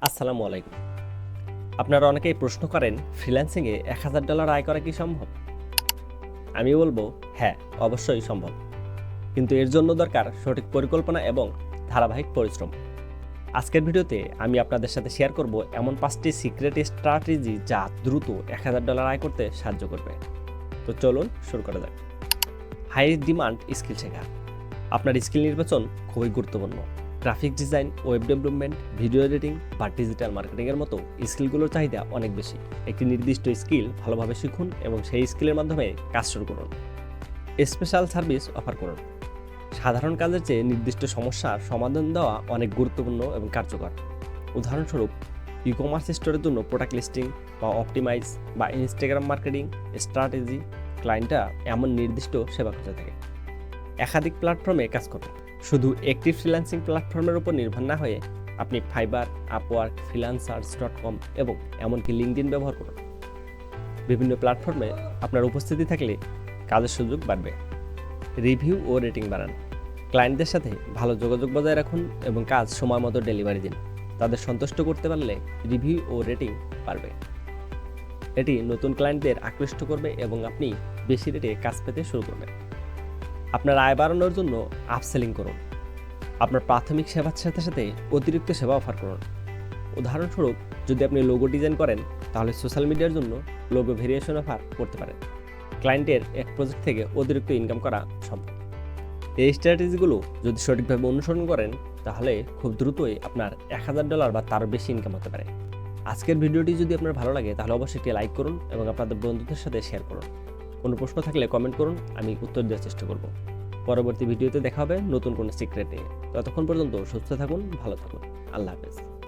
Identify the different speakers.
Speaker 1: আসসালামু আলাইকুম। আপনারা অনেকেই প্রশ্ন করেন ফ্রিল্যান্সিংয়ে $1000 আয় করা কি সম্ভব? আমি বলবো হ্যাঁ, অবশ্যই সম্ভব। কিন্তু এর জন্য দরকার সঠিক পরিকল্পনা এবং ধারাবাহিক পরিশ্রম। আজকের ভিডিওতে আমি আপনাদের সাথে শেয়ার করব এমন 5টি সিক্রেট স্ট্র্যাটেজি যা দ্রুত $1000 আয় করতে সাহায্য করবে। তো চলুন শুরু করা যাক। হাই ডিমান্ড স্কিল শেখা। আপনার স্কিল নির্বাচন খুবই গুরুত্বপূর্ণ। Graphic design, web development, video editing বা ডিজিটাল মার্কেটিংয়ের মতো স্কিলগুলোর চাহিদা অনেক বেশি। একটি নির্দিষ্ট স্কিল ভালোভাবে শিখুন এবং সেই স্কিলের মাধ্যমে কাজ শুরু করুন। স্পেশাল সার্ভিস অফার করুন। সাধারণ কাজের চেয়ে নির্দিষ্ট সমস্যার সমাধান দেওয়া অনেক গুরুত্বপূর্ণ এবং কার্যকর। উদাহরণস্বরূপ, ই কমার্স স্টোরের জন্য প্রোডাক্ট লিস্টিং বা অপটিমাইজ বা ইনস্টাগ্রাম মার্কেটিং স্ট্র্যাটেজি। ক্লায়েন্টরা এমন নির্দিষ্ট সেবা খুঁজে থাকে। একাধিক প্ল্যাটফর্মে কাজ করুন। শুধু একটি ফ্রিল্যান্সিং প্ল্যাটফর্মের উপর নির্ভর না হয়ে আপনি ফাইবার, আপওয়ার্ক, freelancers.com এবং এমনকি লিঙ্কডইন ব্যবহার করুন। বিভিন্ন প্ল্যাটফর্মে আপনার উপস্থিতি থাকলে কাজের সুযোগ বাড়বে। রিভিউ ও রেটিং বাড়ান। ক্লায়েন্টদের সাথে ভালো যোগাযোগ বজায় রাখুন এবং কাজ সময় মতো ডেলিভারি দিন। তাদের সন্তুষ্ট করতে পারলে রিভিউ ও রেটিং বাড়বে। এটি নতুন ক্লায়েন্টদের আকৃষ্ট করবে এবং আপনি বেশি রেটে কাজ পেতে শুরু করবেন। আপনার আয় বাড়ানোর জন্য আপসেলিং করুন। আপনার প্রাথমিক সেবার সাথে সাথে অতিরিক্ত সেবা অফার করুন। উদাহরণস্বরূপ, যদি আপনি লোগো ডিজাইন করেন তাহলে সোশ্যাল মিডিয়ার জন্য লোগো ভেরিয়েশন অফার করতে পারেন। ক্লায়েন্টের এক প্রজেক্ট থেকে অতিরিক্ত ইনকাম করা সম্ভব। এই স্ট্র্যাটেজিগুলো যদি সঠিকভাবে অনুসরণ করেন তাহলে খুব দ্রুতই আপনার $1000 বা তার বেশি ইনকাম হতে পারে। আজকের ভিডিওটি যদি আপনার ভালো লাগে তাহলে অবশ্যই একটি লাইক করুন এবং আপনাদের বন্ধুদের সাথে শেয়ার করুন। কোনো প্রশ্ন থাকলে কমেন্ট করুন, আমি উত্তর দেওয়ার চেষ্টা করব। পরবর্তী ভিডিওতে দেখা হবে নতুন কোনো সিক্রেট নিয়ে। ততক্ষণ পর্যন্ত সুস্থ থাকুন, ভালো থাকুন। আল্লাহ হাফেজ।